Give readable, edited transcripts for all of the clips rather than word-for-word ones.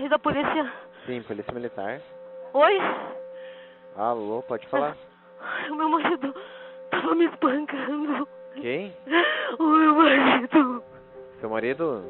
Rede da polícia. Sim, polícia militar. Oi? Alô, pode falar. O meu marido tava me espancando. Quem? O meu marido. Seu marido?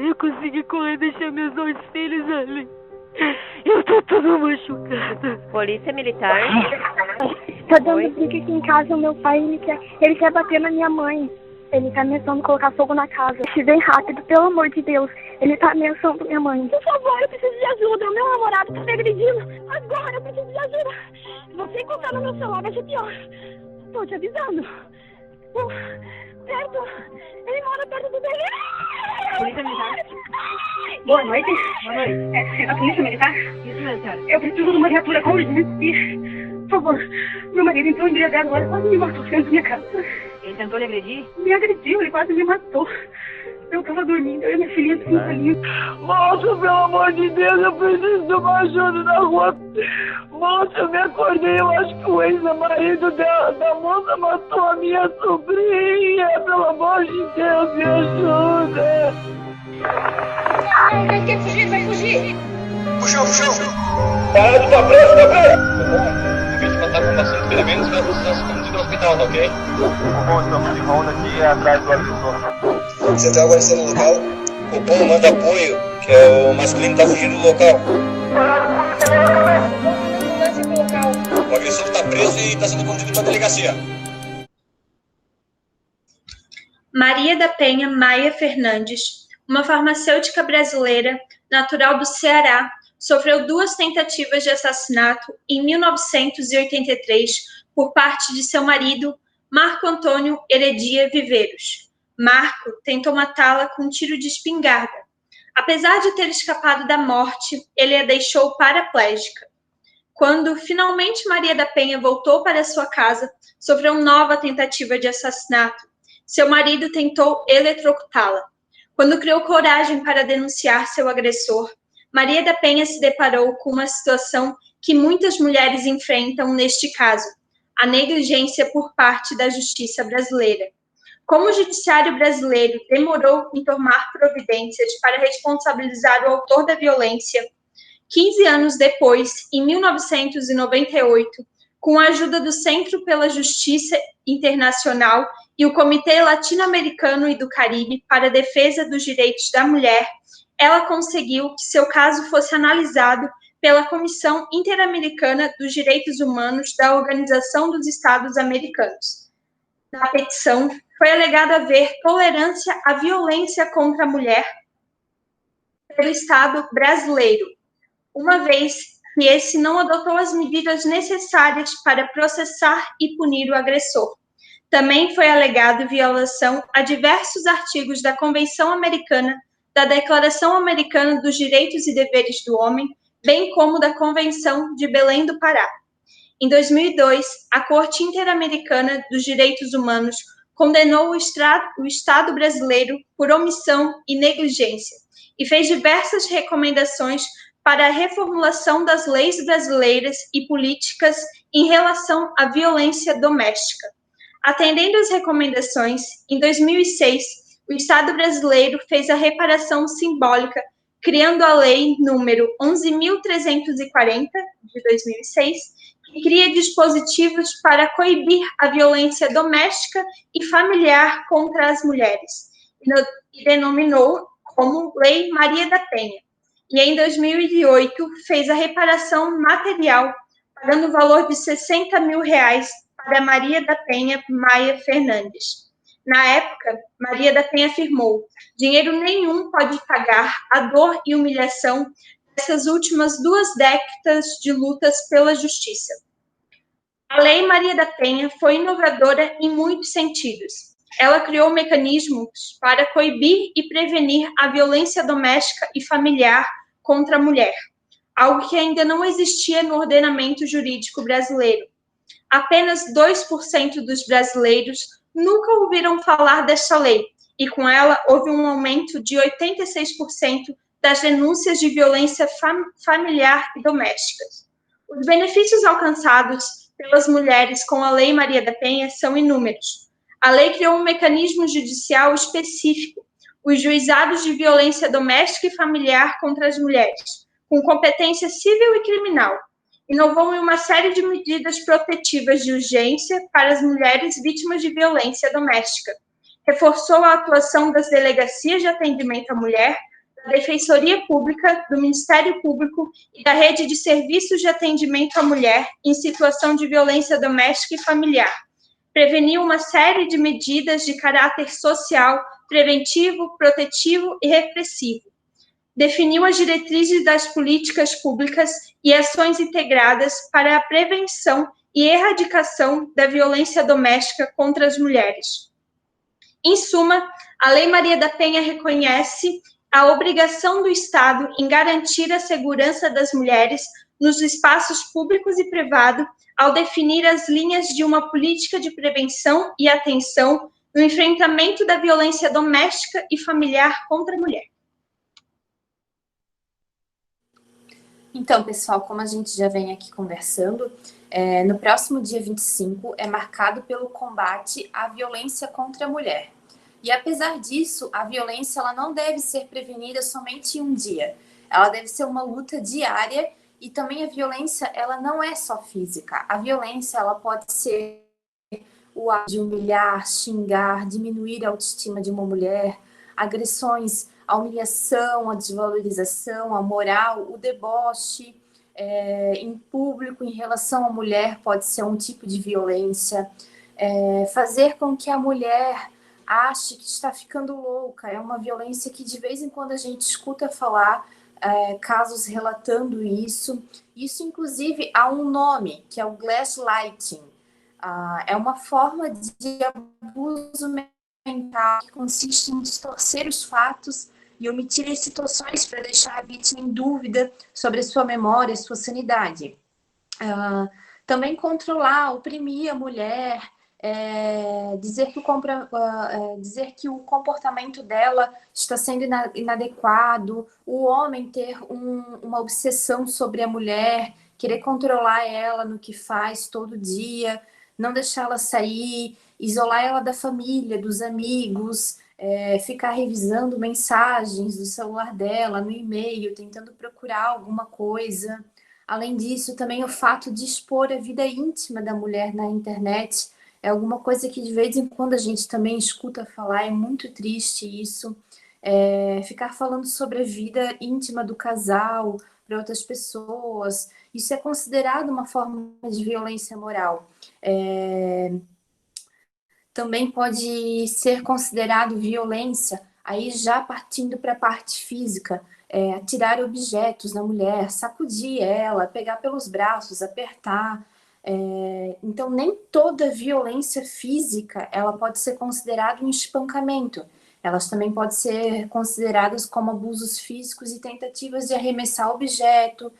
Eu consegui correr e deixar meus 2 filhos ali. Eu tô toda machucada. Polícia militar? Tá dando briga aqui em casa, o meu pai, ele quer bater na minha mãe. Ele tá ameaçando colocar fogo na casa. Se vem rápido, pelo amor de Deus. Ele tá ameaçando minha mãe. Por favor, eu preciso de ajuda. O meu namorado tá me agredindo. Agora eu preciso de ajuda. Você encontrar no meu celular vai ser pior. Tô te avisando. Perto. Ele mora perto do dele. Polícia militar? Boa noite. Boa noite. É a polícia militar? Isso mesmo, senhora. Eu preciso de uma viatura com urgência. Por favor, meu marido entrou embriagado agora, quase me matou dentro da minha casa. Ele tentou lhe agredir? Me agrediu, ele quase me matou. Eu tava dormindo, eu e minha filhinha de 5 aninhos. Moça, pelo amor de Deus, eu preciso de uma ajuda na rua. Moça, eu me acordei, eu acho que o ex-marido da moça matou a minha sobrinha. Pelo amor de Deus, me ajuda. Não, quer fugir, vai fugir. Puxou. Parado, tá preso. A vítima tá com bastante ferimentos, vai ser conduzido ao hospital, tá ok? Bom, estamos de volta aqui atrás do agressor. Você tá agora no local? O povo manda apoio, que é o masculino tá fugindo do local. O agressor tá preso e tá sendo conduzido pra delegacia. Maria da Penha Maia Fernandes, uma farmacêutica brasileira, natural do Ceará, sofreu 2 tentativas de assassinato em 1983 por parte de seu marido, Marco Antônio Heredia Viveiros. Marco tentou matá-la com um tiro de espingarda. Apesar de ter escapado da morte, ele a deixou paraplégica. Quando finalmente Maria da Penha voltou para sua casa, sofreu nova tentativa de assassinato. Seu marido tentou eletrocutá-la. Quando criou coragem para denunciar seu agressor, Maria da Penha se deparou com uma situação que muitas mulheres enfrentam neste caso: a negligência por parte da justiça brasileira. Como o judiciário brasileiro demorou em tomar providências para responsabilizar o autor da violência, 15 anos depois, em 1998, com a ajuda do Centro pela Justiça Internacional e o Comitê Latino-Americano e do Caribe para a Defesa dos Direitos da Mulher, ela conseguiu que seu caso fosse analisado pela Comissão Interamericana dos Direitos Humanos da Organização dos Estados Americanos. Na petição, foi alegado haver tolerância à violência contra a mulher pelo Estado brasileiro, uma vez que esse não adotou as medidas necessárias para processar e punir o agressor. Também foi alegado violação a diversos artigos da Convenção Americana, da Declaração Americana dos Direitos e Deveres do Homem, bem como da Convenção de Belém do Pará. Em 2002, a Corte Interamericana dos Direitos Humanos condenou o Estado brasileiro por omissão e negligência e fez diversas recomendações para a reformulação das leis brasileiras e políticas em relação à violência doméstica. Atendendo às recomendações, em 2006, o Estado brasileiro fez a reparação simbólica, criando a Lei número 11.340, de 2006, que cria dispositivos para coibir a violência doméstica e familiar contra as mulheres, e denominou como Lei Maria da Penha. E em 2008 fez a reparação material, pagando o valor de R$60 mil para Maria da Penha Maia Fernandes. Na época, Maria da Penha afirmou: dinheiro nenhum pode pagar a dor e humilhação dessas últimas 2 décadas de lutas pela justiça. A Lei Maria da Penha foi inovadora em muitos sentidos. Ela criou mecanismos para coibir e prevenir a violência doméstica e familiar contra a mulher, algo que ainda não existia no ordenamento jurídico brasileiro. Apenas 2% dos brasileiros nunca ouviram falar desta lei, e com ela houve um aumento de 86% das denúncias de violência familiar e doméstica. Os benefícios alcançados pelas mulheres com a Lei Maria da Penha são inúmeros. A lei criou um mecanismo judicial específico, os juizados de violência doméstica e familiar contra as mulheres, com competência civil e criminal. Inovou em uma série de medidas protetivas de urgência para as mulheres vítimas de violência doméstica. Reforçou a atuação das delegacias de atendimento à mulher, da Defensoria Pública, do Ministério Público e da rede de serviços de atendimento à mulher em situação de violência doméstica e familiar. Preveniu uma série de medidas de caráter social, preventivo, protetivo e repressivo. Definiu as diretrizes das políticas públicas e ações integradas para a prevenção e erradicação da violência doméstica contra as mulheres. Em suma, a Lei Maria da Penha reconhece a obrigação do Estado em garantir a segurança das mulheres nos espaços públicos e privados, ao definir as linhas de uma política de prevenção e atenção no enfrentamento da violência doméstica e familiar contra a mulher. Então, pessoal, como a gente já vem aqui conversando, no próximo dia 25 é marcado pelo combate à violência contra a mulher. E apesar disso, a violência ela não deve ser prevenida somente em um dia. Ela deve ser uma luta diária e também a violência ela não é só física. A violência ela pode ser o ato de humilhar, xingar, diminuir a autoestima de uma mulher, agressões, a humilhação, a desvalorização, a moral, o deboche em público em relação à mulher pode ser um tipo de violência. Fazer com que a mulher ache que está ficando louca é uma violência que de vez em quando a gente escuta falar, casos relatando isso. Isso, inclusive, há um nome, que é o gaslighting. É uma forma de abuso mental que consiste em distorcer os fatos e omitir as situações para deixar a vítima em dúvida sobre a sua memória, a sua sanidade. Também controlar, oprimir a mulher, dizer que o comportamento dela está sendo inadequado, o homem ter uma obsessão sobre a mulher, querer controlar ela no que faz todo dia, não deixá-la sair, isolar ela da família, dos amigos, ficar revisando mensagens do celular dela, no e-mail, tentando procurar alguma coisa. Além disso, também o fato de expor a vida íntima da mulher na internet é alguma coisa que de vez em quando a gente também escuta falar, é muito triste isso. Ficar falando sobre a vida íntima do casal para outras pessoas, isso é considerado uma forma de violência moral. Também pode ser considerado violência, aí já partindo para a parte física, atirar objetos na mulher, sacudir ela, pegar pelos braços, apertar. Então, nem toda violência física ela pode ser considerada um espancamento. Elas também podem ser consideradas como abusos físicos e tentativas de arremessar objeto,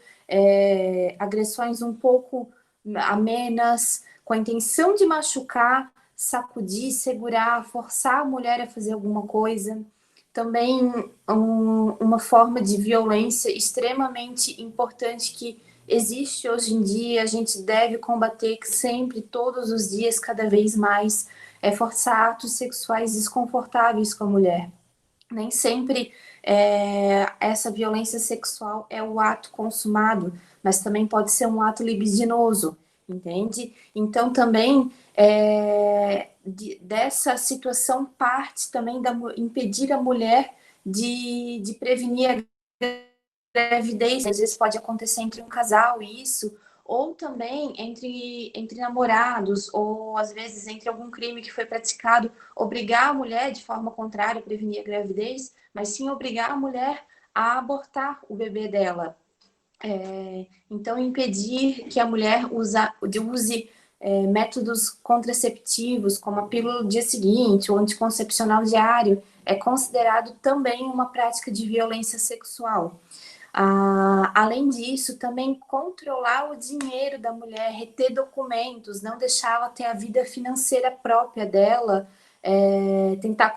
agressões um pouco amenas, com a intenção de machucar, sacudir, segurar, forçar a mulher a fazer alguma coisa. Também uma forma de violência extremamente importante que existe hoje em dia, a gente deve combater sempre, todos os dias, cada vez mais, forçar atos sexuais desconfortáveis com a mulher. Nem sempre essa violência sexual é o ato consumado, mas também pode ser um ato libidinoso, entende? Então, também, dessa situação parte também impedir a mulher de prevenir a gravidez. Às vezes pode acontecer entre um casal isso, ou também entre namorados, ou às vezes entre algum crime que foi praticado, obrigar a mulher de forma contrária a prevenir a gravidez, mas sim obrigar a mulher a abortar o bebê dela. Então, impedir que a mulher use métodos contraceptivos, como a pílula do dia seguinte, ou anticoncepcional diário, é considerado também uma prática de violência sexual. Além disso, também controlar o dinheiro da mulher, reter documentos, não deixar ela ter a vida financeira própria dela,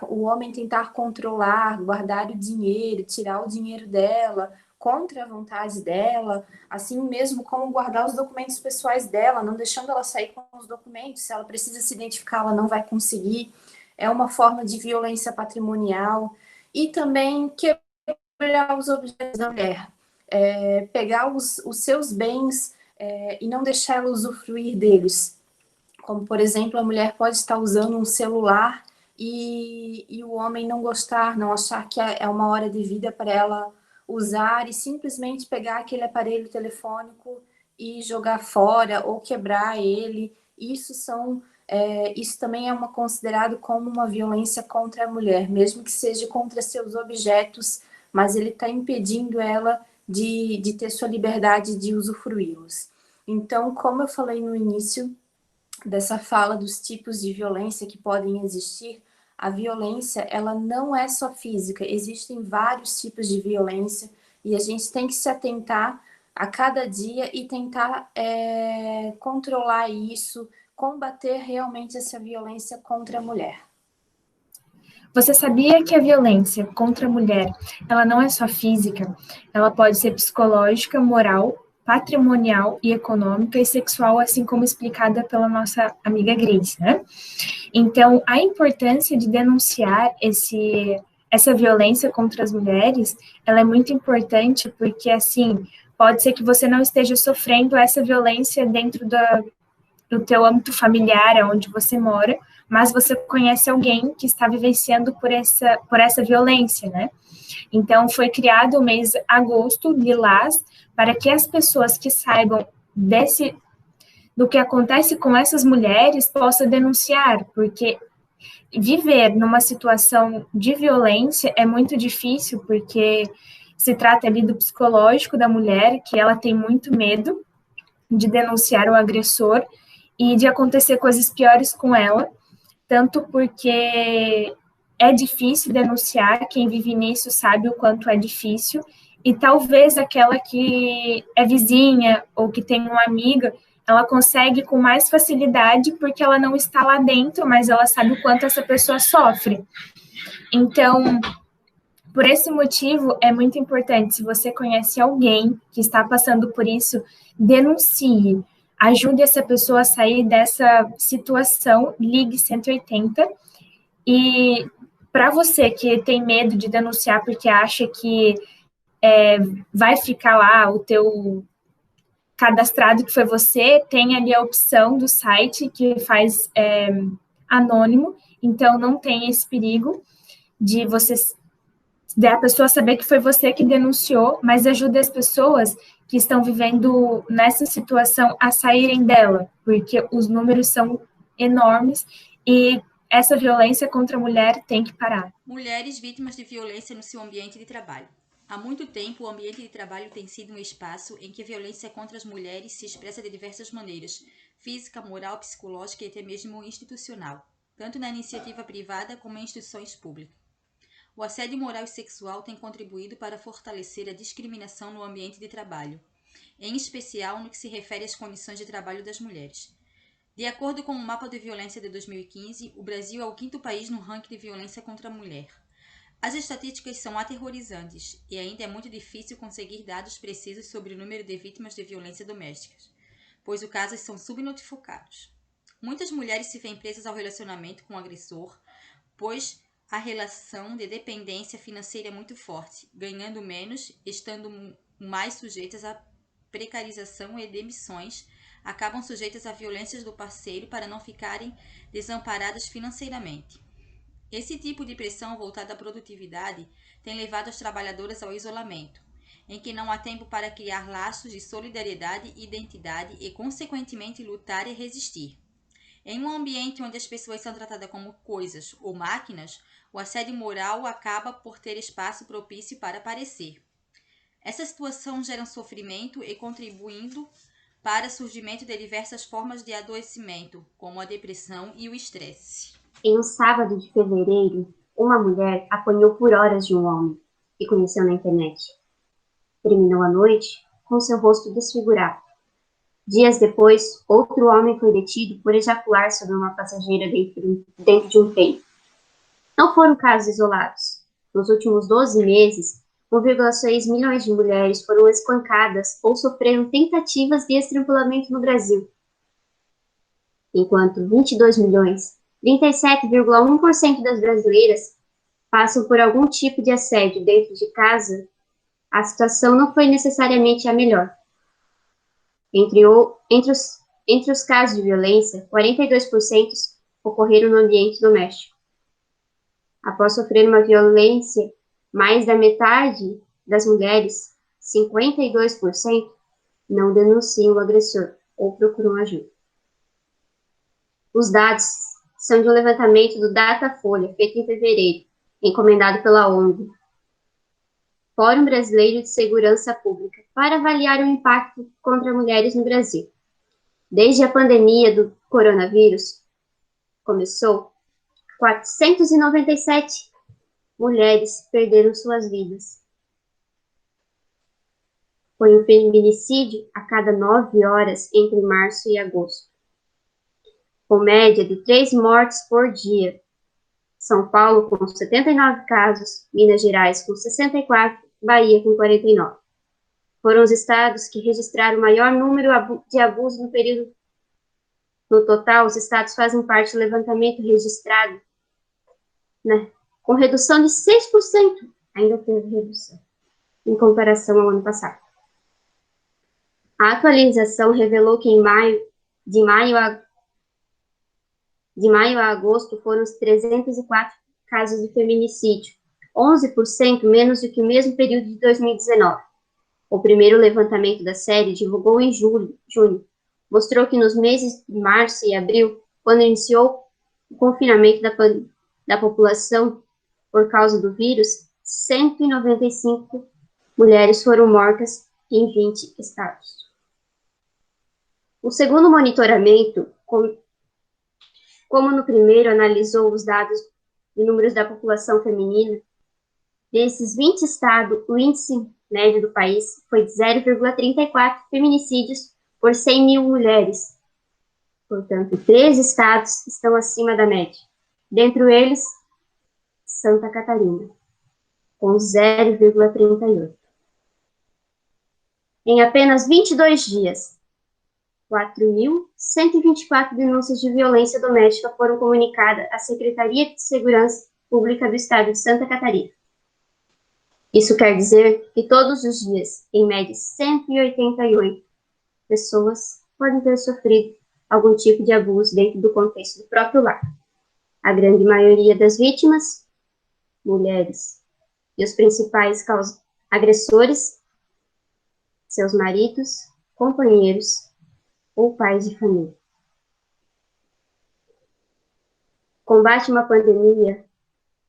o homem tentar controlar, guardar o dinheiro, tirar o dinheiro dela, contra a vontade dela, assim mesmo como guardar os documentos pessoais dela, não deixando ela sair com os documentos, se ela precisa se identificar, ela não vai conseguir. É uma forma de violência patrimonial. e também quebrar os objetos da mulher, pegar os seus bens e não deixar ela usufruir deles. Como, por exemplo, a mulher pode estar usando um celular e o homem não gostar, não achar que é uma hora de vida para ela usar e simplesmente pegar aquele aparelho telefônico e jogar fora ou quebrar ele. Isso também é considerado como uma violência contra a mulher, mesmo que seja contra seus objetos, mas ele está impedindo ela de ter sua liberdade de usufruí-los. Então, como eu falei no início dessa fala dos tipos de violência que podem existir, a violência, ela não é só física, existem vários tipos de violência e a gente tem que se atentar a cada dia e tentar controlar isso, combater realmente essa violência contra a mulher. Você sabia que a violência contra a mulher, ela não é só física, ela pode ser psicológica, moral, patrimonial e econômica e sexual, assim como explicada pela nossa amiga Grace, né? Então, a importância de denunciar essa violência contra as mulheres, ela é muito importante porque, assim, pode ser que você não esteja sofrendo essa violência dentro do teu âmbito familiar, onde você mora, mas você conhece alguém que está vivenciando por essa violência, né? Então, foi criado o mês agosto, Lilás, para que as pessoas que saibam do que acontece com essas mulheres possam denunciar, porque viver numa situação de violência é muito difícil, porque se trata ali do psicológico da mulher, que ela tem muito medo de denunciar o agressor e de acontecer coisas piores com ela, tanto porque é difícil denunciar, quem vive nisso sabe o quanto é difícil, e talvez aquela que é vizinha ou que tem uma amiga, ela consegue com mais facilidade porque ela não está lá dentro, mas ela sabe o quanto essa pessoa sofre. Então, por esse motivo, é muito importante, se você conhece alguém que está passando por isso, denuncie, ajude essa pessoa a sair dessa situação, ligue 180, e para você que tem medo de denunciar porque acha que vai ficar lá o teu cadastrado que foi você, tem ali a opção do site que faz anônimo, então não tem esse perigo de a pessoa saber que foi você que denunciou, mas ajude as pessoas que estão vivendo nessa situação a saírem dela, porque os números são enormes e essa violência contra a mulher tem que parar. Mulheres vítimas de violência no seu ambiente de trabalho. Há muito tempo, o ambiente de trabalho tem sido um espaço em que a violência contra as mulheres se expressa de diversas maneiras, física, moral, psicológica e até mesmo institucional, tanto na iniciativa privada como em instituições públicas. O assédio moral e sexual tem contribuído para fortalecer a discriminação no ambiente de trabalho, em especial no que se refere às condições de trabalho das mulheres. De acordo com o Mapa de Violência de 2015, o Brasil é o 5º país no ranking de violência contra a mulher. As estatísticas são aterrorizantes e ainda é muito difícil conseguir dados precisos sobre o número de vítimas de violência doméstica, pois os casos são subnotificados. Muitas mulheres se veem presas ao relacionamento com o agressor, pois a relação de dependência financeira é muito forte, ganhando menos, estando mais sujeitas à precarização e demissões, acabam sujeitas a violências do parceiro para não ficarem desamparadas financeiramente. Esse tipo de pressão voltada à produtividade tem levado as trabalhadoras ao isolamento, em que não há tempo para criar laços de solidariedade e identidade e, consequentemente, lutar e resistir. Em um ambiente onde as pessoas são tratadas como coisas ou máquinas, o assédio moral acaba por ter espaço propício para aparecer. Essa situação gera um sofrimento e contribuindo para o surgimento de diversas formas de adoecimento, como a depressão e o estresse. Em um sábado de fevereiro, uma mulher apanhou por horas de um homem que conheceu na internet. Terminou a noite com seu rosto desfigurado. Dias depois, outro homem foi detido por ejacular sobre uma passageira dentro de um trem. Não foram casos isolados. Nos últimos 12 meses, 1,6 milhões de mulheres foram espancadas ou sofreram tentativas de estrangulamento no Brasil. Enquanto 22 milhões, 37,1% das brasileiras passam por algum tipo de assédio dentro de casa, a situação não foi necessariamente a melhor. Entre os casos de violência, 42% ocorreram no ambiente doméstico. Após sofrer uma violência, mais da metade das mulheres, 52%, não denunciam o agressor ou procuram ajuda. Os dados são de um levantamento do Datafolha, feito em fevereiro, encomendado pela ONG, Fórum Brasileiro de Segurança Pública, para avaliar o impacto contra mulheres no Brasil. Desde a pandemia do coronavírus começou, 497 mulheres perderam suas vidas. Foi um feminicídio a cada 9 horas entre março e agosto, com média de 3 mortes por dia. São Paulo com 79 casos, Minas Gerais com 64, Bahia com 49. Foram os estados que registraram o maior número de abusos no período. No total, os estados fazem parte do levantamento registrado, né, com redução de 6%, ainda teve redução, em comparação ao ano passado. A atualização revelou que de maio a agosto foram os 304 casos de feminicídio, 11% menos do que o mesmo período de 2019. O primeiro levantamento da série, divulgou em junho, mostrou que nos meses de março e abril, quando iniciou o confinamento da população por causa do vírus, 195 mulheres foram mortas em 20 estados. O segundo monitoramento, como no primeiro analisou os dados de números da população feminina, desses 20 estados, o índice médio do país foi de 0,34 feminicídios por 100 mil mulheres. Portanto, 3 estados estão acima da média. Dentre eles, Santa Catarina, com 0,38. Em apenas 22 dias, 4.124 denúncias de violência doméstica foram comunicadas à Secretaria de Segurança Pública do Estado de Santa Catarina. Isso quer dizer que todos os dias, em média, 188 pessoas podem ter sofrido algum tipo de abuso dentro do contexto do próprio lar. A grande maioria das vítimas, mulheres, e os principais agressores, seus maridos, companheiros ou pais de família. Combate uma pandemia,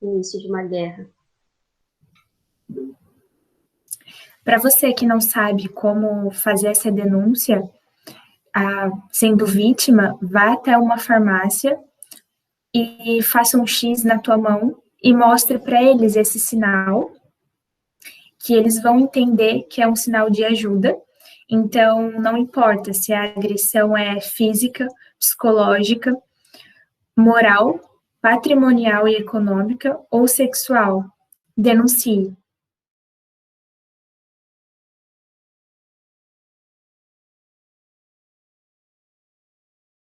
início de uma guerra. Para você que não sabe como fazer essa denúncia, sendo vítima, vá até uma farmácia e faça um X na tua mão e mostre para eles esse sinal, que eles vão entender que é um sinal de ajuda. Então, não importa se a agressão é física, psicológica, moral, patrimonial e econômica ou sexual, denuncie.